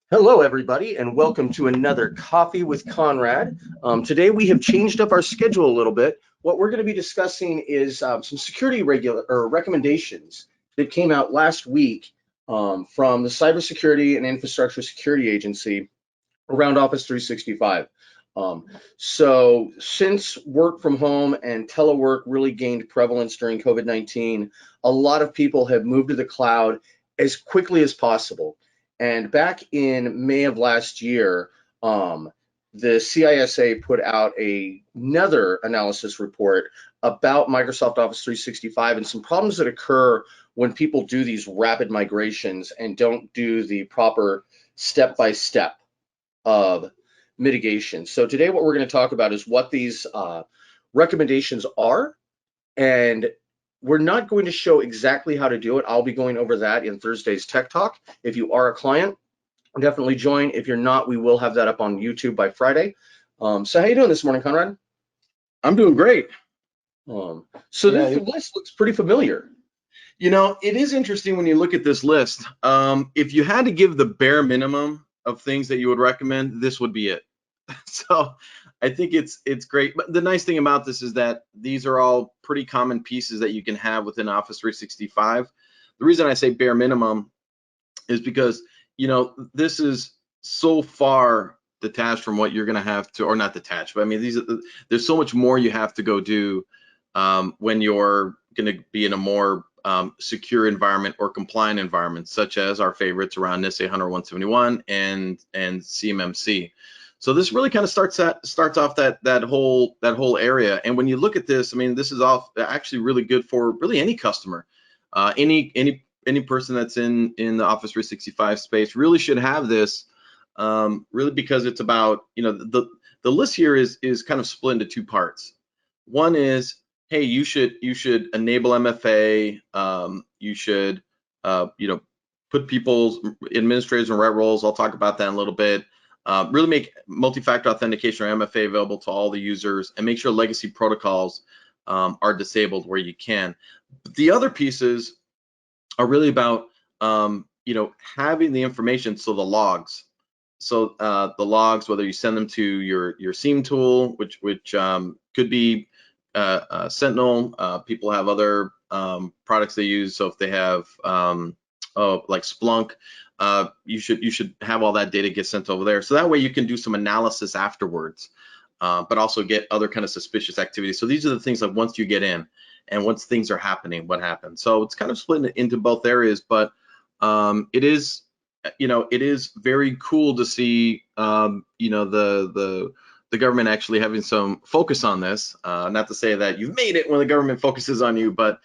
Hello, everybody, and welcome to another Coffee with Conrad. Today we have changed up our schedule a little bit. What we're going to be discussing is some security recommendations that came out last week from the Cybersecurity and Infrastructure Security Agency around Office 365. So since work from home and telework really gained prevalence during COVID-19, a lot of people have moved to the cloud as quickly as possible. And back in May of last year, the CISA put out another analysis report about Microsoft Office 365 and some problems that occur when people do these rapid migrations and don't do the proper step-by-step of mitigation. So today what we're going to talk about is what these recommendations are, and we're not going to show exactly how to do it. I'll be going over that in Thursday's Tech Talk. If you are a client, definitely join. If you're not, we will have that up on YouTube by Friday. So how you doing this morning, Conrad? I'm doing great. So Yeah, this list looks pretty familiar. it is interesting when you look at this list. If you had to give the bare minimum of things that you would recommend, this would be it. So I think it's great. But the nice thing about this is that these are all pretty common pieces that you can have within Office 365. The reason I say bare minimum is because, this is so far detached from what you're going to have to, or not detached, but I mean, there's so much more you have to go do when you're going to be in a more secure environment or compliant environment, such as our favorites around NIST 800-171 and CMMC. So this really kind of starts off that whole area. And when you look at this, I mean, this is actually really good for really any customer, any person that's in the Office 365 space really should have this. Really, because it's about, the list here is kind of split into two parts. One is, hey, you should enable MFA. You should put people's administrators in right roles. I'll talk about that in a little bit. Really make multi-factor authentication or MFA available to all the users, and make sure legacy protocols are disabled where you can. But the other pieces are really about having the information, so the logs. So the logs, whether you send them to your SIEM tool, which could be Sentinel. People have other products they use. So if they have like Splunk, you should have all that data get sent over there. So that way you can do some analysis afterwards, but also get other kind of suspicious activity. So these are the things like once you get in and once things are happening, what happens. So it's kind of split into both areas, but it is very cool to see the government actually having some focus on this. Not to say that you've made it when the government focuses on you, but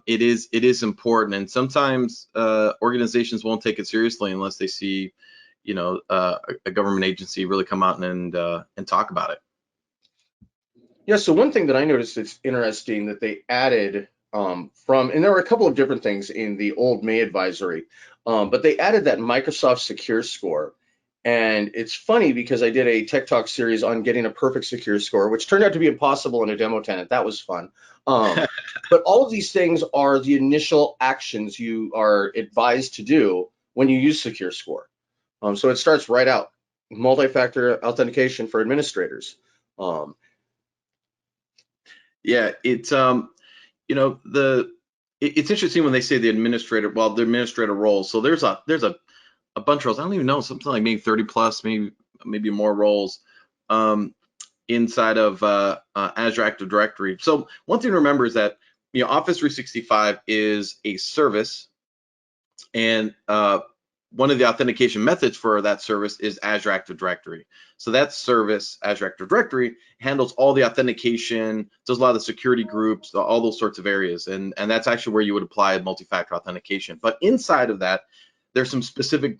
it is important. And sometimes organizations won't take it seriously unless they see, a government agency really come out and talk about it. Yeah, so one thing that I noticed that's interesting that they added and there were a couple of different things in the old May advisory, but they added that Microsoft Secure Score. And it's funny because I did a Tech Talk series on getting a perfect secure score, which turned out to be impossible in a demo tenant. That was fun. But all of these things are the initial actions you are advised to do when you use Secure Score. So it starts right out, multi-factor authentication for administrators. Yeah, it's it's interesting when they say the administrator roles. So there's a bunch of roles. I don't even know, something like maybe 30 plus, maybe more roles inside of Azure Active Directory. So one thing to remember is that Office 365 is a service, and one of the authentication methods for that service is Azure Active Directory. So that service, Azure Active Directory, handles all the authentication, does a lot of the security groups, all those sorts of areas. And that's actually where you would apply multi-factor authentication. But inside of that, there's some specific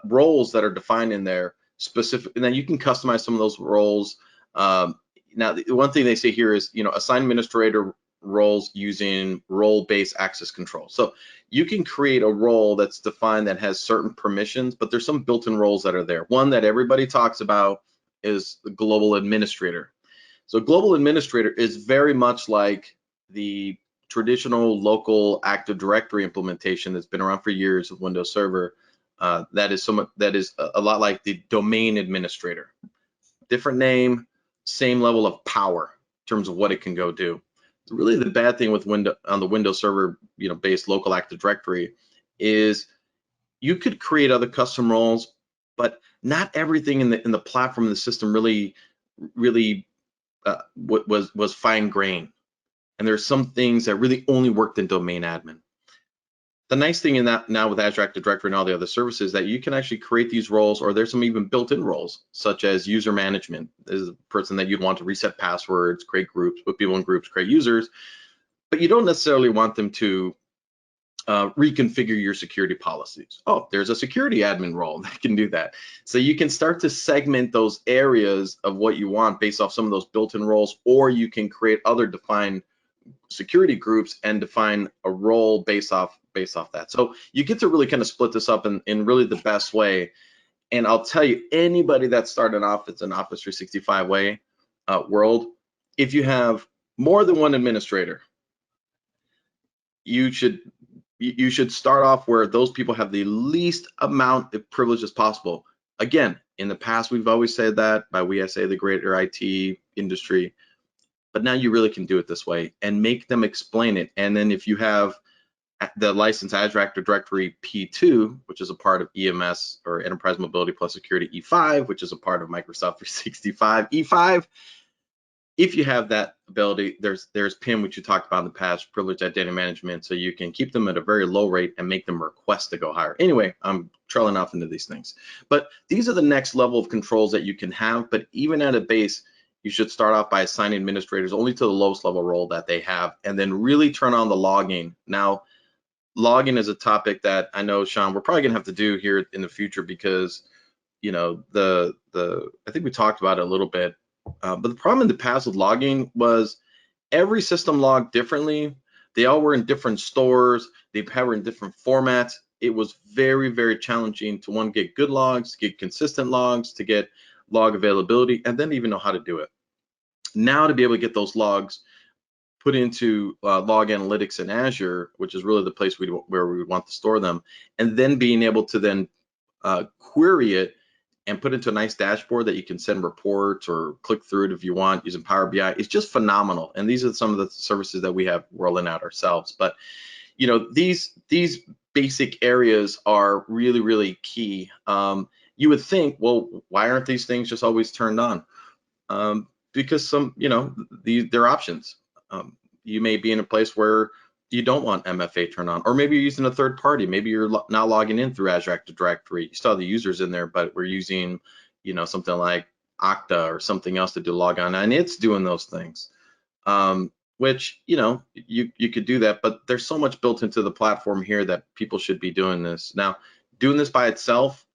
roles that are defined in there, and then you can customize some of those roles. Now, the one thing they say here is, assign administrator roles using role-based access control. So you can create a role that's defined that has certain permissions, but there's some built-in roles that are there. One that everybody talks about is the global administrator. So global administrator is very much like the traditional local Active Directory implementation that's been around for years with Windows Server. that is a lot like the domain administrator. Different name, same level of power in terms of what it can go do. Really, the bad thing with the Windows Server, based local Active Directory, is you could create other custom roles, but not everything in the platform and the system really was fine grained. And there's some things that really only worked in domain admin. The nice thing in that now with Azure Active Directory and all the other services that you can actually create these roles, or there's some even built-in roles, such as user management. This is a person that you'd want to reset passwords, create groups, put people in groups, create users, but you don't necessarily want them to reconfigure your security policies. Oh, there's a security admin role that can do that. So you can start to segment those areas of what you want based off some of those built-in roles, or you can create other defined security groups and define a role based off that. So you get to really kind of split this up in really the best way. And I'll tell you, anybody that's starting off, it's an Office 365 world, if you have more than one administrator, you should start off where those people have the least amount of privilege as possible. Again, in the past, we've always said that, by we I say the greater IT industry, but now you really can do it this way and make them explain it. And then if you have the license Azure Active Directory P2, which is a part of EMS or Enterprise Mobility Plus Security E5, which is a part of Microsoft 365 E5, if you have that ability, there's PIM, which you talked about in the past, privileged identity management, so you can keep them at a very low rate and make them request to go higher. Anyway, I'm trailing off into these things, but these are the next level of controls that you can have. But even at a base, you should start off by assigning administrators only to the lowest level role that they have, and then really turn on the logging. Now, logging is a topic that I know, Sean, we're probably gonna have to do here in the future, because I think we talked about it a little bit. But the problem in the past with logging was every system logged differently. They all were in different stores. They were in different formats. It was very, very challenging to get good logs, to get consistent logs, to get log availability, and then even know how to do it. Now to be able to get those logs put into log analytics in Azure, which is really the place where we would want to store them, and then being able to then query it and put into a nice dashboard that you can send reports or click through it if you want using Power BI. It's just phenomenal. And these are some of the services that we have rolling out ourselves. But these basic areas are really, really key. You would think, well, why aren't these things just always turned on? Because they're options. You may be in a place where you don't want MFA turned on, or maybe you're using a third party. Maybe you're now logging in through Azure Active Directory. You still have the users in there, but we're using, something like Okta or something else to do log on, and it's doing those things. Which, you could do that, but there's so much built into the platform here that people should be doing this. Now, doing this by itself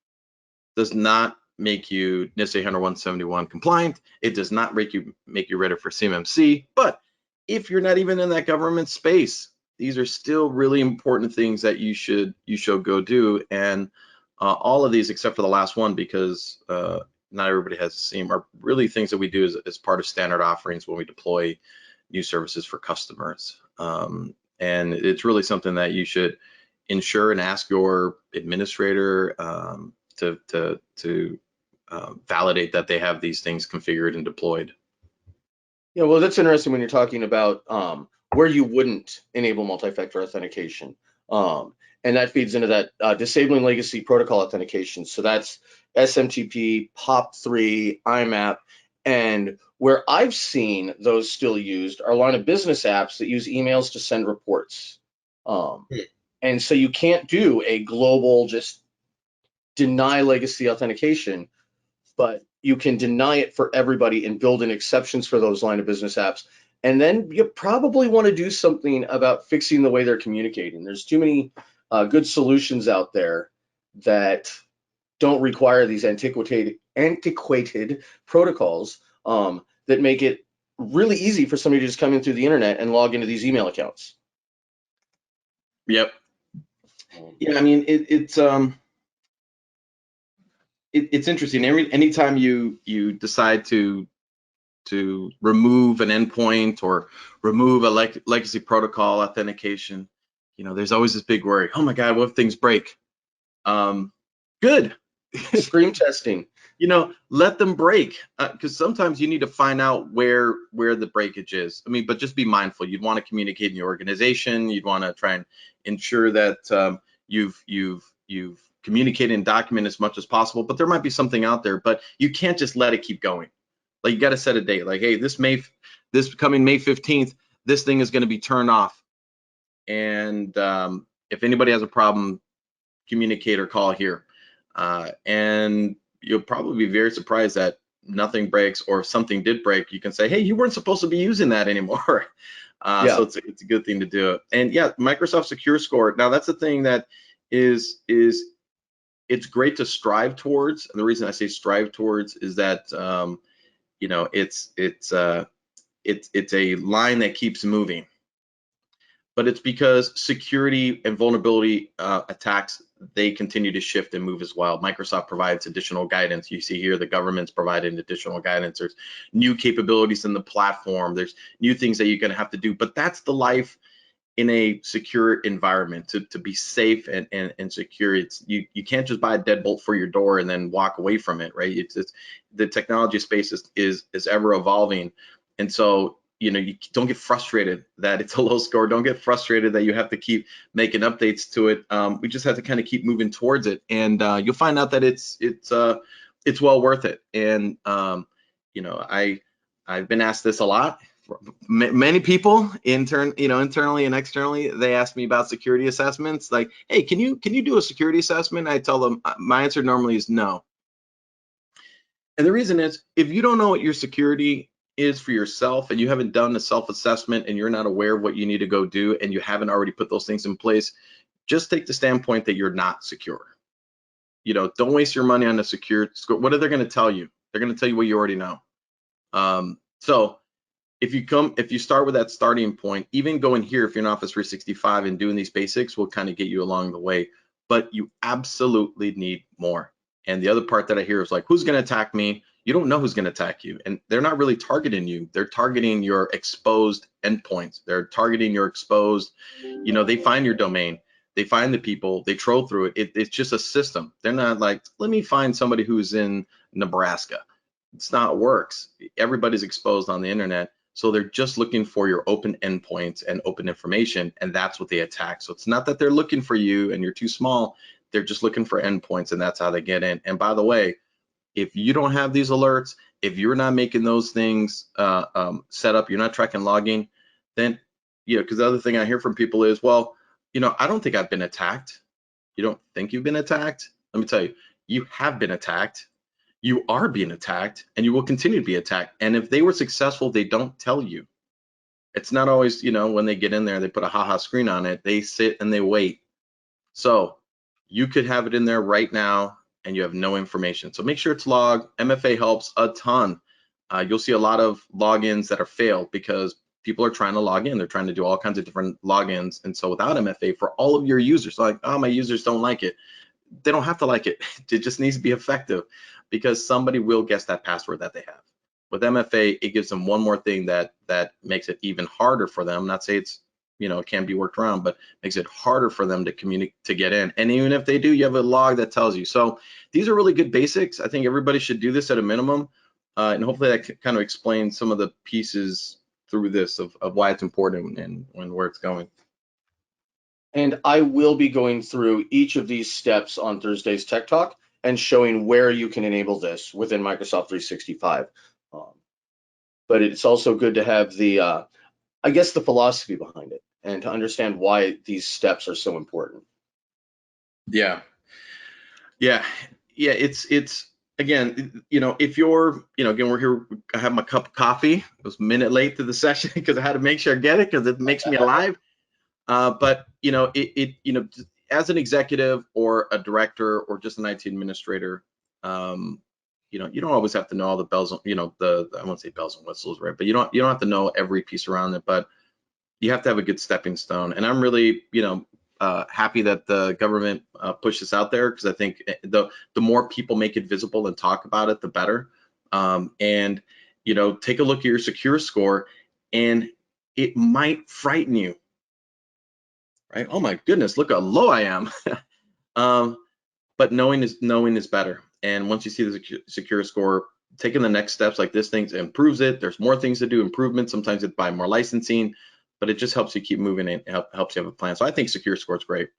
does not make you NIST 800-171 compliant. It does not make you ready for CMMC, but if you're not even in that government space, these are still really important things that you should go do. And all of these, except for the last one, because not everybody has the same, are really things that we do as part of standard offerings when we deploy new services for customers. And it's really something that you should ensure and ask your administrator to validate that they have these things configured and deployed. Yeah, well, that's interesting when you're talking about where you wouldn't enable multi-factor authentication. And that feeds into that disabling legacy protocol authentication. So that's SMTP, POP3, IMAP, and where I've seen those still used are line of business apps that use emails to send reports. And so you can't do a global just deny legacy authentication, but you can deny it for everybody and build in exceptions for those line of business apps. And then you probably want to do something about fixing the way they're communicating. There's too many good solutions out there that don't require these antiquated protocols that make it really easy for somebody to just come in through the internet and log into these email accounts. Yep. Yeah, I mean, it's interesting. Anytime you decide to remove an endpoint or remove a legacy protocol authentication, there's always this big worry. Oh my God, what if things break? Good. Screen testing. Let them break, because sometimes you need to find out where the breakage is. I mean, but just be mindful. You'd want to communicate in your organization. You'd want to try and ensure that you've communicated and documented as much as possible. But there might be something out there, but you can't just let it keep going. Like, you got to set a date. Like, hey, this coming May 15th, this thing is going to be turned off. And if anybody has a problem, communicate or call here. And you'll probably be very surprised that nothing breaks, or if something did break, you can say, hey, you weren't supposed to be using that anymore. Yeah. So it's a good thing to do. And yeah, Microsoft Secure Score. Now that's the thing that is it's great to strive towards. And the reason I say strive towards is that it's a line that keeps moving. But it's because security and vulnerability attacks, they continue to shift and move as well. Microsoft provides additional guidance. You see here the government's providing additional guidance. There's new capabilities in the platform. There's new things that you're going to have to do. But that's the life in a secure environment, to be safe and secure. It's you can't just buy a deadbolt for your door and then walk away from it, right? It's the technology space is ever evolving, and so you don't get frustrated that it's a low score. Don't get frustrated that you have to keep making updates to it. We just have to kind of keep moving towards it, and you'll find out that it's well worth it. And I've been asked this a lot. Many people internally and externally, they ask me about security assessments. Like, hey, can you do a security assessment? I tell them my answer normally is no. And the reason is, if you don't know what your security is for yourself, and you haven't done a self-assessment, and you're not aware of what you need to go do, and you haven't already put those things in place, just take the standpoint that you're not secure. Don't waste your money on a secure score. What are they going to tell you? They're going to tell you what you already know. So if you start with that starting point, even going here, if you're in Office 365 and doing these basics, will kind of get you along the way. But you absolutely need more. And the other part that I hear is like, who's going to attack me? You don't know who's going to attack you. And they're not really targeting you. They're targeting your exposed endpoints. They're targeting your exposed, they find your domain. They find the people, they troll through it. It's just a system. They're not like, let me find somebody who's in Nebraska. It's not works. Everybody's exposed on the internet. So they're just looking for your open endpoints and open information, and that's what they attack. So it's not that they're looking for you and you're too small. They're just looking for endpoints, and that's how they get in. And by the way, if you don't have these alerts, if you're not making those things set up, you're not tracking logging, then, because the other thing I hear from people is, well, I don't think I've been attacked. You don't think you've been attacked? Let me tell you, you have been attacked. You are being attacked, and you will continue to be attacked. And if they were successful, they don't tell you. It's not always, when they get in there, they put a haha screen on it. They sit and they wait. So you could have it in there right now, and you have no information. So make sure it's logged. MFA helps a ton. You'll see a lot of logins that are failed because people are trying to log in. They're trying to do all kinds of different logins. And so without MFA for all of your users, like, oh, my users don't like it. They don't have to like it. It just needs to be effective, because somebody will guess that password that they have. With MFA, it gives them one more thing that makes it even harder for them. Not say it's, it can be worked around, but makes it harder for them to communicate, to get in. And even if they do, you have a log that tells you. So these are really good basics. I think everybody should do this at a minimum. And hopefully that kind of explains some of the pieces through this of why it's important and where it's going. And I will be going through each of these steps on Thursday's Tech Talk and showing where you can enable this within Microsoft 365. But it's also good to have the, I guess, the philosophy behind it, and to understand why these steps are so important. Yeah. It's again, if you're, again, we're here. I have my cup of coffee. It was a minute late to the session because I had to make sure I get it, because it makes me alive. But as an executive or a director or just an IT administrator, you don't always have to know all the bells, I won't say bells and whistles, right? But you don't have to know every piece around it, but you have to have a good stepping stone. And I'm really, happy that the government pushed this out there, because I think the more people make it visible and talk about it, the better. And take a look at your secure score, and it might frighten you. Right? Oh my goodness, look how low I am. but knowing is better. And once you see the secure score, taking the next steps like this thing improves it. There's more things to do, improvements. Sometimes it's by more licensing, but it just helps you keep moving and helps you have a plan. So I think secure score is great.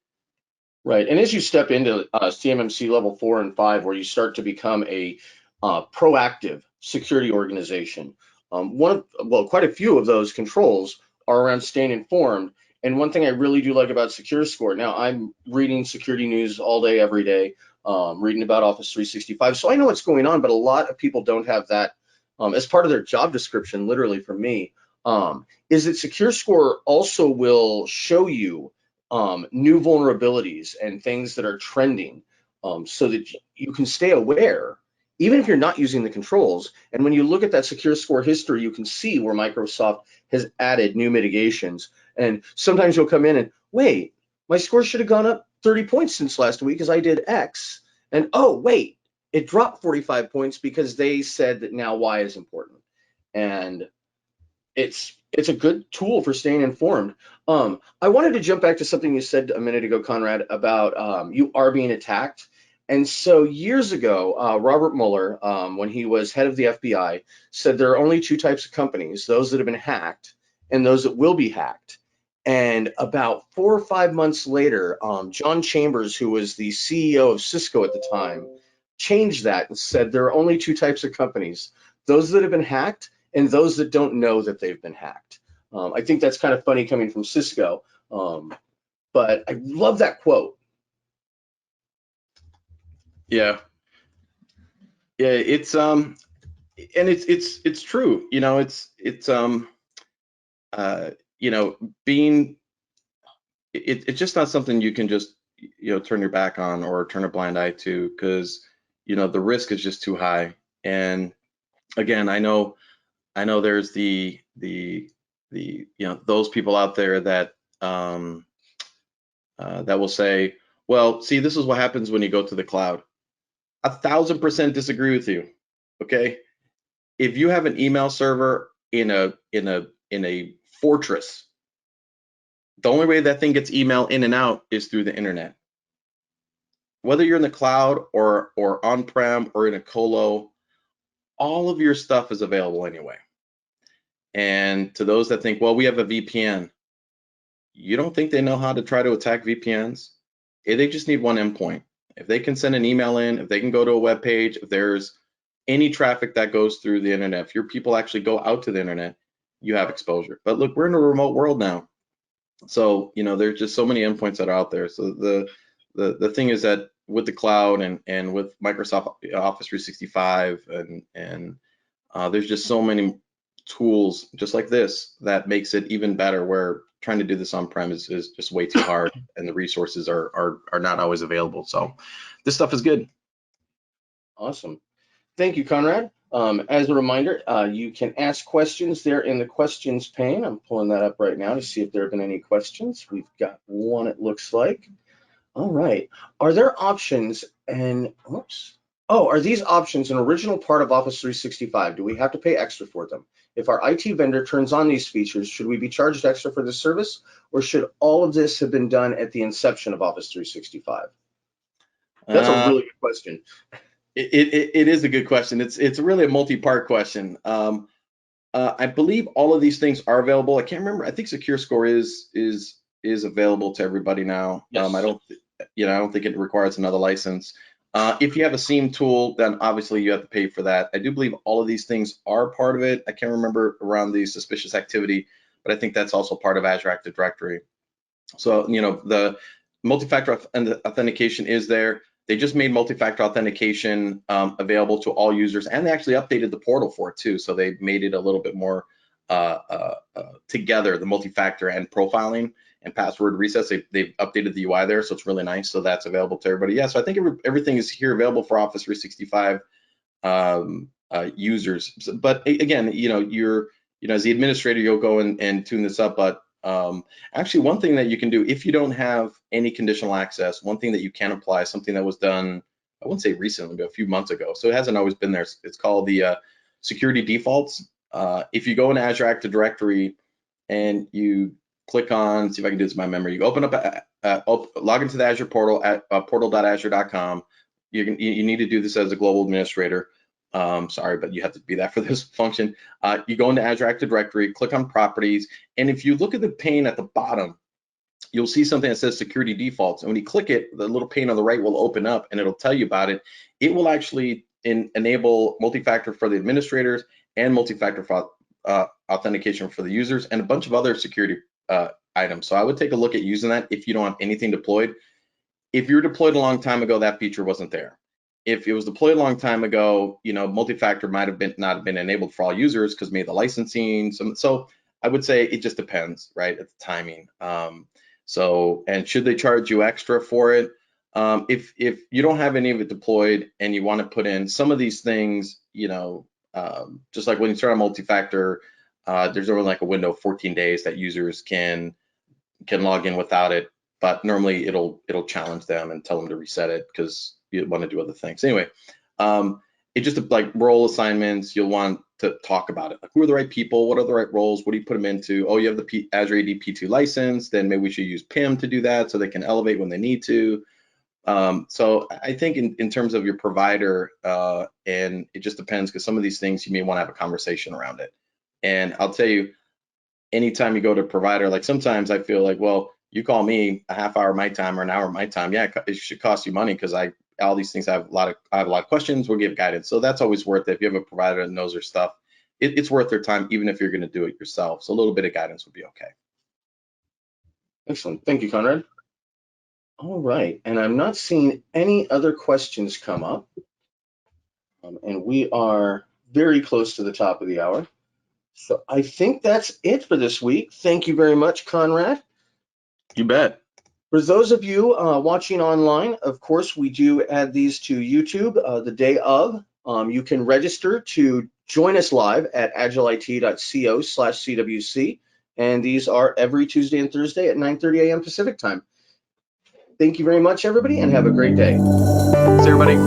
Right. And as you step into CMMC level 4 and 5, where you start to become a proactive security organization, quite a few of those controls are around staying informed. And one thing I really do like about Secure Score, now I'm reading security news all day, every day, reading about Office 365. So I know what's going on, but a lot of people don't have that as part of their job description, literally for me, is that Secure Score also will show you new vulnerabilities and things that are trending, so that you can stay aware, even if you're not using the controls. And when you look at that secure score history, you can see where Microsoft has added new mitigations. And sometimes you'll come in and, wait, my score should have gone up 30 points since last week as I did X. And oh, wait, it dropped 45 points because they said that now Y is important. And it's a good tool for staying informed. I wanted to jump back to something you said a minute ago, Conrad, about you are being attacked. And so years ago, Robert Mueller, when he was head of the FBI, said there are only two types of companies: those that have been hacked and those that will be hacked. And about 4 or 5 months later, John Chambers, who was the CEO of Cisco at the time, changed that and said there are only two types of companies: those that have been hacked and those that don't know that they've been hacked. I think that's kind of funny coming from Cisco, but I love that quote. Yeah, it's and it's true. Being it's just not something you can just turn your back on or turn a blind eye to, because the risk is just too high. And again, I know there's the those people out there that that will say, well, see, this is what happens when you go to the cloud. 1,000% disagree with you. Okay, if you have an email server in a fortress, the only way that thing gets email in and out is through the internet. Whether you're in the cloud or on-prem or in a colo, all of your stuff is available anyway. And to those that think, well, we have a VPN, you don't think they know how to try to attack VPNs? They just need one endpoint. If they can send an email in, if they can go to a web page, if there's any traffic that goes through the internet, if your people actually go out to the internet, you have exposure. But look, we're in a remote world now. So, there's just so many endpoints that are out there. So the thing is that with the cloud and with Microsoft Office 365 and there's just so many tools just like this that makes it even better, where trying to do this on-prem is just way too hard and the resources are not always available. So this stuff is good. Awesome. Thank you, Conrad. As a reminder, you can ask questions there in the questions pane. I'm pulling that up right now to see if there have been any questions. We've got one, it looks like. All right. Are there options and, whoops. Oh, are these options an original part of Office 365? Do we have to pay extra for them? If our IT vendor turns on these features, should we be charged extra for the service, or should all of this have been done at the inception of Office 365? That's a really good question. It is a good question. It's really a multi-part question. I believe all of these things are available. I can't remember. I think Secure Score is available to everybody now. Yes. I don't think it requires another license. If you have a SIEM tool, then obviously you have to pay for that. I do believe all of these things are part of it. I can't remember around the suspicious activity, but I think that's also part of Azure Active Directory. So, the multi-factor authentication is there. They just made multi-factor authentication available to all users, and they actually updated the portal for it too. So they made it a little bit more together, the multi-factor and profiling and password resets. They've updated the UI there, so it's really nice. So that's available to everybody. Yeah, so I think everything is here available for Office 365 users. But again, you're as the administrator, you'll go and tune this up. But actually, one thing that you can do if you don't have any conditional access, one thing that you can apply, something that was done, I wouldn't say recently, but a few months ago. So it hasn't always been there. It's called the security defaults. If you go in Azure Active Directory and you click on, see if I can do this by memory. You open up, log into the Azure portal at portal.azure.com. You need to do this as a global administrator. Sorry, but you have to be that for this function. You go into Azure Active Directory, click on properties, and if you look at the pane at the bottom, you'll see something that says security defaults. And when you click it, the little pane on the right will open up and it'll tell you about it. It will actually enable multi-factor for the administrators and multi-factor for, authentication for the users and a bunch of other security items. So I would take a look at using that if you don't have anything deployed. If you were deployed a long time ago, that feature wasn't there. If it was deployed a long time ago, multi-factor might have not been enabled for all users because maybe the licensing. So I would say it just depends, right, at the timing. And should they charge you extra for it? If you don't have any of it deployed and you want to put in some of these things, just like when you start on multi-factor, there's only like a window of 14 days that users can log in without it, but normally it'll challenge them and tell them to reset it because you want to do other things. Anyway, it just like role assignments, you'll want to talk about it. Like, who are the right people? What are the right roles? What do you put them into? Oh, you have the Azure AD P2 license, then maybe we should use PIM to do that so they can elevate when they need to. So I think in terms of your provider, and it just depends because some of these things you may want to have a conversation around it. And I'll tell you, anytime you go to a provider, like sometimes I feel like, well, you call me a half hour my time or an hour my time, yeah, it should cost you money because all these things I have a lot of questions. We'll give guidance, so that's always worth it. If you have a provider that knows their stuff, it's worth their time, even if you're going to do it yourself. So a little bit of guidance would be okay. Excellent, thank you, Conrad. All right, and I'm not seeing any other questions come up, and we are very close to the top of the hour. So I think that's it for this week. Thank you very much, Conrad. You bet. For those of you watching online, of course, we do add these to YouTube the day of. You can register to join us live at agilit.co/CWC, and these are every Tuesday and Thursday at 9:30 a.m. Pacific time. Thank you very much, everybody, and have a great day. Thanks, everybody.